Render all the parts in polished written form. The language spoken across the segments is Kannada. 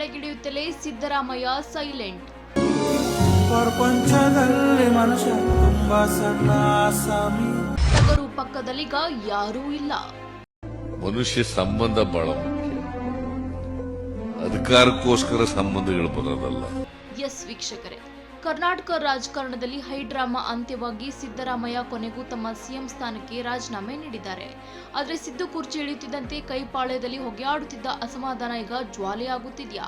ಕೆಳಗಿಳಿಯುತ್ತಲೇ ಸಿದ್ದರಾಮಯ್ಯ ಸೈಲೆಂಟ್. ಪ್ರಪಂಚದಲ್ಲಿ ಮನುಷ್ಯ ತುಂಬಾ ಸಣ್ಣ ಆಸಾಮಿ. ಟಗರು ಪಕ್ಕದಲ್ಲಿಗ ಯಾರೂ ಇಲ್ಲ. ಮನುಷ್ಯ ಸಂಬಂಧ ಬಹಳ ಮುಖ್ಯ. ಅಧಿಕಾರಕ್ಕೋಸ್ಕರ ಸಂಬಂಧಗಳು ಬರೋದಲ್ಲ. ಎಸ್ ವೀಕ್ಷಕರೇ, ಕರ್ನಾಟಕ ರಾಜಕಾರಣದಲ್ಲಿ ಹೈಡ್ರಾಮಾ ಅಂತ್ಯವಾಗಿ ಸಿದ್ದರಾಮಯ್ಯ ಕೊನೆಗೂ ತಮ್ಮ ಸಿಎಂ ಸ್ಥಾನಕ್ಕೆ ರಾಜೀನಾಮೆ ನೀಡಿದ್ದಾರೆ. ಆದರೆ ಸಿದ್ದು ಕುರ್ಚಿ ಇಳಿಯುತ್ತಿದ್ದಂತೆ ಕೈಪಾಳ್ಯದಲ್ಲಿ ಹೊಗೆಯಾಡುತ್ತಿದ್ದ ಅಸಮಾಧಾನ ಈಗ ಜ್ವಾಲೆಯಾಗುತ್ತಿದೆಯಾ?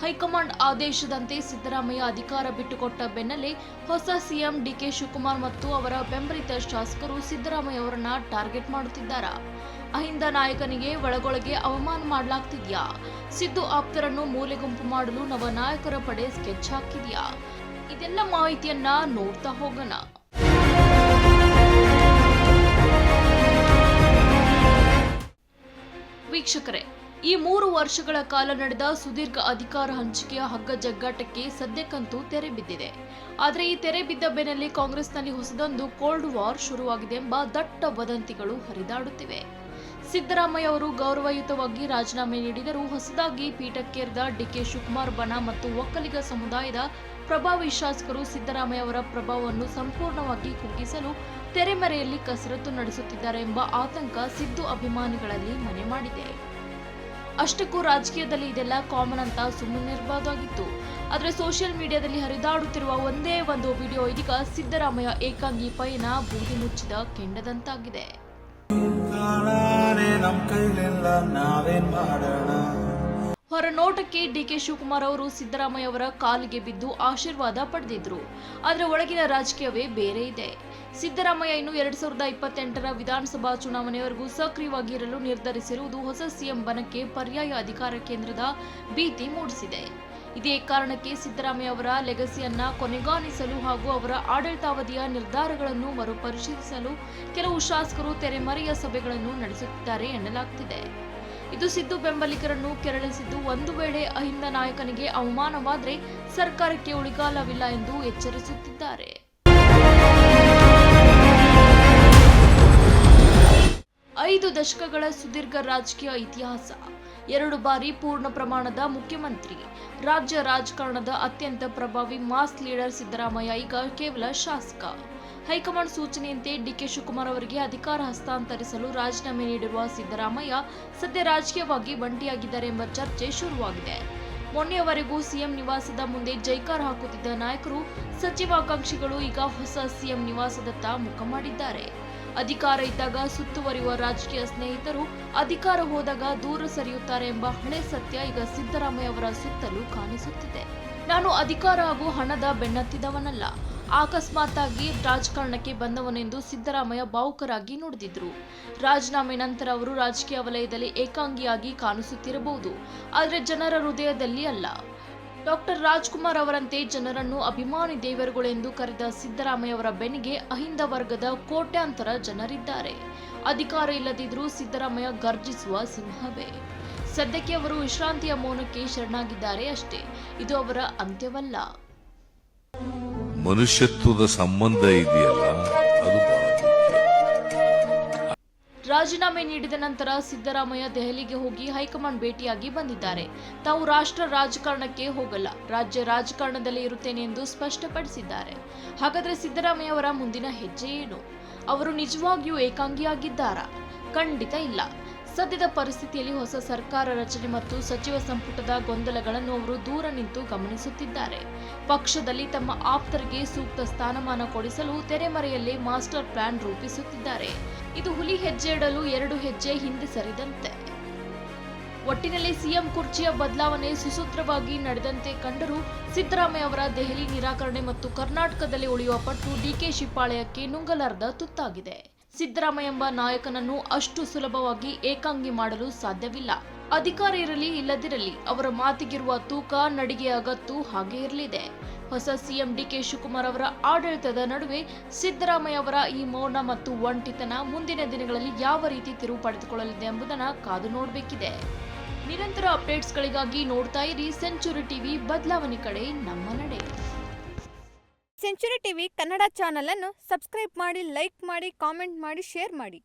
ಹೈಕಮಾಂಡ್ ಆದೇಶದಂತೆ ಸಿದ್ದರಾಮಯ್ಯ ಅಧಿಕಾರ ಬಿಟ್ಟುಕೊಟ್ಟ ಬೆನ್ನಲ್ಲೇ ಹೊಸ ಸಿಎಂ ಡಿಕೆ ಶಿವಕುಮಾರ್ ಮತ್ತು ಅವರ ಬೆಂಬಲಿತ ಶಾಸಕರು ಸಿದ್ದರಾಮಯ್ಯ ಅವರನ್ನ ಟಾರ್ಗೆಟ್ ಮಾಡುತ್ತಿದ್ದಾರಾ? ಅಹಿಂದ ನಾಯಕನಿಗೆ ಒಳಗೊಳಗೆ ಅವಮಾನ ಮಾಡಲಾಗ್ತಿದ್ಯಾ? ಸಿದ್ದು ಆಪ್ತರನ್ನು ಮೂಲೆಗುಂಪು ಮಾಡಲು ನವ ನಾಯಕರ ಪಡೆ ಸ್ಕೆಚ್ ಹಾಕಿದ್ಯಾ? ಇದೆಲ್ಲ ಮಾಹಿತಿಯನ್ನ ನೋಡ್ತಾ ಹೋಗೋಣ. ವೀಕ್ಷಕರೇ, ಈ 3 ವರ್ಷಗಳ ಕಾಲ ನಡೆದ ಸುದೀರ್ಘ ಅಧಿಕಾರ ಹಂಚಿಕೆಯ ಹಗ್ಗ ಜಗ್ಗಾಟಕ್ಕೆ ಸದ್ಯಕ್ಕಂತೂ ತೆರೆ ಬಿದ್ದಿದೆ. ಆದರೆ ಈ ತೆರೆ ಬಿದ್ದ ಬೆನ್ನಲ್ಲೇ ಕಾಂಗ್ರೆಸ್ನಲ್ಲಿ ಹೊಸದೊಂದು ಕೋಲ್ಡ್ ವಾರ್ ಶುರುವಾಗಿದೆ ಎಂಬ ದಟ್ಟ ವದಂತಿಗಳು ಹರಿದಾಡುತ್ತಿವೆ. ಸಿದ್ದರಾಮಯ್ಯ ಅವರು ಗೌರವಯುತವಾಗಿ ರಾಜೀನಾಮೆ ನೀಡಿದರೂ ಹೊಸದಾಗಿ ಪೀಠಕ್ಕೇರಿದ ಡಿಕೆ ಶಿವಕುಮಾರ್ ಬಣ ಮತ್ತು ಒಕ್ಕಲಿಗ ಸಮುದಾಯದ ಪ್ರಭಾವಿ ಶಾಸಕರು ಸಿದ್ದರಾಮಯ್ಯ ಅವರ ಪ್ರಭಾವವನ್ನು ಸಂಪೂರ್ಣವಾಗಿ ಕುಗ್ಗಿಸಲು ತೆರೆಮರೆಯಲ್ಲಿ ಕಸರತ್ತು ನಡೆಸುತ್ತಿದ್ದಾರೆ ಎಂಬ ಆತಂಕ ಸಿದ್ದು ಅಭಿಮಾನಿಗಳಲ್ಲಿ ಮನೆ ಮಾಡಿದೆ. ಅಷ್ಟಕ್ಕೂ ರಾಜಕೀಯದಲ್ಲಿ ಇದೆಲ್ಲ ಕಾಮನ್ ಅಂತ ಸುಮ್ಮನಿರಬಹುದಾಗಿತ್ತು. ಆದರೆ ಸೋಷಿಯಲ್ ಮೀಡಿಯಾದಲ್ಲಿ ಹರಿದಾಡುತ್ತಿರುವ ಒಂದೇ ಒಂದು ವಿಡಿಯೋ ಇದೀಗ ಸಿದ್ದರಾಮಯ್ಯ ಏಕಾಂಗಿ ಪಯಣ ಬೂದಿ ಮುಚ್ಚಿದ ಕೆಂಡದಂತಾಗಿದೆ. ಹೊರ ನೋಟಕ್ಕೆ ಡಿಕೆ ಶಿವಕುಮಾರ್ ಅವರು ಸಿದ್ದರಾಮಯ್ಯ ಅವರ ಕಾಲಿಗೆ ಬಿದ್ದು ಆಶೀರ್ವಾದ ಪಡೆದಿದ್ರು. ಆದರೆ ಒಳಗಿನ ರಾಜಕೀಯವೇ ಬೇರೆ ಇದೆ. ಸಿದ್ದರಾಮಯ್ಯ ಇನ್ನು 2028ರ ವಿಧಾನಸಭಾ ಚುನಾವಣೆಯವರೆಗೂ ಸಕ್ರಿಯವಾಗಿ ಇರಲು ನಿರ್ಧರಿಸಿರುವುದು ಹೊಸ ಸಿಎಂ ಬಣಕ್ಕೆ ಪರ್ಯಾಯ ಅಧಿಕಾರ ಕೇಂದ್ರದ ಭೀತಿ ಮೂಡಿಸಿದೆ. ಇದೇ ಕಾರಣಕ್ಕೆ ಸಿದ್ದರಾಮಯ್ಯ ಅವರ ಲೆಗಸಿಯನ್ನ ಕೊನೆಗಾಣಿಸಲು ಹಾಗೂ ಅವರ ಆಡಳಿತಾವಧಿಯ ನಿರ್ಧಾರಗಳನ್ನು ಮರುಪರಿಶೀಲಿಸಲು ಕೆಲವು ಶಾಸಕರು ತೆರೆಮರೆಯ ಸಭೆಗಳನ್ನು ನಡೆಸುತ್ತಿದ್ದಾರೆ ಎನ್ನಲಾಗ್ತಿದೆ. ಇದು ಸಿದ್ದು ಬೆಂಬಲಿಗರನ್ನು ಕೆರಳಿಸಿದ್ದು, ಒಂದು ವೇಳೆ ಅಹಿಂದ ನಾಯಕನಿಗೆ ಅವಮಾನವಾದರೆ ಸರ್ಕಾರಕ್ಕೆ ಉಳಿಗಾಲವಿಲ್ಲ ಎಂದು ಎಚ್ಚರಿಸುತ್ತಿದ್ದಾರೆ. ಐದು ದಶಕಗಳ ಸುದೀರ್ಘ ರಾಜಕೀಯ ಇತಿಹಾಸ, 2 ಬಾರಿ ಪೂರ್ಣ ಪ್ರಮಾಣದ ಮುಖ್ಯಮಂತ್ರಿ, ರಾಜ್ಯ ರಾಜಕಾರಣದ ಅತ್ಯಂತ ಪ್ರಭಾವಿ ಮಾಸ್ ಲೀಡರ್ ಸಿದ್ದರಾಮಯ್ಯ ಈಗ ಕೇವಲ ಶಾಸಕ. ಹೈಕಮಾಂಡ್ ಸೂಚನೆಯಂತೆ ಡಿಕೆ ಶಿವಕುಮಾರ್ ಅವರಿಗೆ ಅಧಿಕಾರ ಹಸ್ತಾಂತರಿಸಲು ರಾಜೀನಾಮೆ ನೀಡಿರುವ ಸಿದ್ದರಾಮಯ್ಯ ಸದ್ಯ ರಾಜಕೀಯವಾಗಿ ಬಂಟಿಯಾಗಿದ್ದಾರೆ ಎಂಬ ಚರ್ಚೆ ಶುರುವಾಗಿದೆ. ಮೊನ್ನೆಯವರೆಗೂ ಸಿಎಂ ನಿವಾಸದ ಮುಂದೆ ಜೈಕಾರ ಹಾಕುತ್ತಿದ್ದ ನಾಯಕರು, ಸಚಿವಾಕಾಂಕ್ಷಿಗಳು ಈಗ ಹೊಸ ಸಿಎಂ ನಿವಾಸದತ್ತ ಮುಖ ಮಾಡಿದ್ದಾರೆ. ಅಧಿಕಾರ ಇದ್ದಾಗ ಸುತ್ತುವರಿಯುವ ರಾಜಕೀಯ ಸ್ನೇಹಿತರು ಅಧಿಕಾರ ಹೋದಾಗ ದೂರ ಸರಿಯುತ್ತಾರೆ ಎಂಬ ಹಳೆ ಸತ್ಯ ಈಗ ಸಿದ್ದರಾಮಯ್ಯ ಅವರ ಸುತ್ತಲೂ ಕಾಣಿಸುತ್ತಿದೆ. ನಾನು ಅಧಿಕಾರ ಹಾಗೂ ಹಣದ ಬೆನ್ನತ್ತಿದವನಲ್ಲ, ಅಕಸ್ಮಾತ್ತಾಗಿ ರಾಜಕಾರಣಕ್ಕೆ ಬಂದವನೆಂದು ಸಿದ್ದರಾಮಯ್ಯ ಭಾವುಕರಾಗಿ ನುಡಿದಿದ್ರು. ರಾಜೀನಾಮೆ ನಂತರ ಅವರು ರಾಜಕೀಯ ವಲಯದಲ್ಲಿ ಏಕಾಂಗಿಯಾಗಿ ಕಾಣಿಸುತ್ತಿರಬಹುದು, ಆದರೆ ಜನರ ಹೃದಯದಲ್ಲಿ ಅಲ್ಲ. ಡಾಕ್ಟರ್ ರಾಜ್ಕುಮಾರ್ ಅವರಂತೆ ಜನರನ್ನು ಅಭಿಮಾನಿ ದೇವರುಗಳೆಂದು ಕರೆದ ಸಿದ್ದರಾಮಯ್ಯ ಅವರ ಬೆನ್ನಿಗೆ ಅಹಿಂದ ವರ್ಗದ ಕೋಟ್ಯಾಂತರ ಜನರಿದ್ದಾರೆ. ಅಧಿಕಾರ ಇಲ್ಲದಿದ್ರೂ ಸಿದ್ದರಾಮಯ್ಯ ಗರ್ಜಿಸುವ ಸಿಂಹವೇ. ಸದ್ಯಕ್ಕೆ ಅವರು ವಿಶ್ರಾಂತಿಯ ಮೌನಕ್ಕೆ ಶರಣಾಗಿದ್ದಾರೆ ಅಷ್ಟೇ. ಇದು ಅವರ ಅಂತ್ಯವಲ್ಲ. ಮನುಷ್ಯತ್ವದ ಸಂಬಂಧ ಇದೆಯಲ್ಲ, ಅದು ಬಹಳ ಮುಖ್ಯ. ರಾಜೀನಾಮೆ ನೀಡಿದ ನಂತರ ಸಿದ್ದರಾಮಯ್ಯ ದೆಹಲಿಗೆ ಹೋಗಿ ಹೈಕಮಾಂಡ್ ಭೇಟಿಯಾಗಿ ಬಂದಿದ್ದಾರೆ. ತಾವು ರಾಷ್ಟ್ರ ರಾಜಕಾರಣಕ್ಕೆ ಹೋಗಲ್ಲ, ರಾಜ್ಯ ರಾಜಕಾರಣದಲ್ಲಿ ಇರುತ್ತೇನೆ ಎಂದು ಸ್ಪಷ್ಟಪಡಿಸಿದ್ದಾರೆ. ಹಾಗಾದ್ರೆ ಸಿದ್ದರಾಮಯ್ಯ ಅವರ ಮುಂದಿನ ಹೆಜ್ಜೆ ಏನು? ಅವರು ನಿಜವಾಗಿಯೂ ಏಕಾಂಗಿಯಾಗಿದ್ದಾರಾ? ಖಂಡಿತ ಇಲ್ಲ. ಸದ್ಯದ ಪರಿಸ್ಥಿತಿಯಲ್ಲಿ ಹೊಸ ಸರ್ಕಾರ ರಚನೆ ಮತ್ತು ಸಚಿವ ಸಂಪುಟದ ಗೊಂದಲಗಳನ್ನು ಅವರು ದೂರ ನಿಂತು ಗಮನಿಸುತ್ತಿದ್ದಾರೆ. ಪಕ್ಷದಲ್ಲಿ ತಮ್ಮ ಆಪ್ತರಿಗೆ ಸೂಕ್ತ ಸ್ಥಾನಮಾನ ಕೊಡಿಸಲು ತೆರೆಮರೆಯಲ್ಲೇ ಮಾಸ್ಟರ್ ಪ್ಲಾನ್ ರೂಪಿಸುತ್ತಿದ್ದಾರೆ. ಇದು ಹುಲಿ ಹೆಜ್ಜೆ ಇಡಲು 2 ಹೆಜ್ಜೆ ಹಿಂದೆ ಸರಿದಂತೆ. ಒಟ್ಟಿನಲ್ಲಿ ಸಿಎಂ ಕುರ್ಚಿಯ ಬದಲಾವಣೆ ಸುಸೂತ್ರವಾಗಿ ನಡೆದಂತೆ ಕಂಡರೂ ಸಿದ್ದರಾಮಯ್ಯ ಅವರ ದೆಹಲಿ ನಿರಾಕರಣೆ ಮತ್ತು ಕರ್ನಾಟಕದಲ್ಲಿ ಉಳಿಯುವ ಪಟ್ಟು ಡಿಕೆಶಿ ಪಾಳೆಯಕ್ಕೆ ನುಂಗಲಾರದ ತುತ್ತಾಗಿದೆ. ಸಿದ್ದರಾಮಯ್ಯ ಎಂಬ ನಾಯಕನನ್ನು ಅಷ್ಟು ಸುಲಭವಾಗಿ ಏಕಾಂಗಿ ಮಾಡಲು ಸಾಧ್ಯವಿಲ್ಲ. ಅಧಿಕಾರ ಇರಲಿ ಇಲ್ಲದಿರಲಿ, ಅವರ ಮಾತಿಗಿರುವ ತೂಕ, ನಡಿಗೆಯ ಗತ್ತು ಹಾಗೆ ಇರಲಿದೆ. ಹೊಸ ಸಿಎಂ ಡಿಕೆ ಶಿವಕುಮಾರ್ ಅವರ ಆಡಳಿತದ ನಡುವೆ ಸಿದ್ದರಾಮಯ್ಯ ಅವರ ಈ ಮೌನ ಮತ್ತು ಒಂಟಿತನ ಮುಂದಿನ ದಿನಗಳಲ್ಲಿ ಯಾವ ರೀತಿ ತಿರುವು ಪಡೆದುಕೊಳ್ಳಲಿದೆ ಎಂಬುದನ್ನು ಕಾದು ನೋಡಬೇಕಿದೆ. ನಿರಂತರ ಅಪ್ಡೇಟ್ಸ್ಗಳಿಗಾಗಿ ನೋಡ್ತಾ ಇರಿ ಸೆಂಚುರಿ ಟಿವಿ, ಬದಲಾವಣೆ ಕಡೆ ನಮ್ಮ ನಡೆ. ಸೆಂಚುರಿ ಟಿವಿ ಕನ್ನಡ ಚಾನಲ್ ಅನ್ನು ಸಬ್ಸ್ಕ್ರೈಬ್ ಮಾಡಿ, ಲೈಕ್ ಮಾಡಿ, ಕಾಮೆಂಟ್ ಮಾಡಿ, ಶೇರ್ ಮಾಡಿ.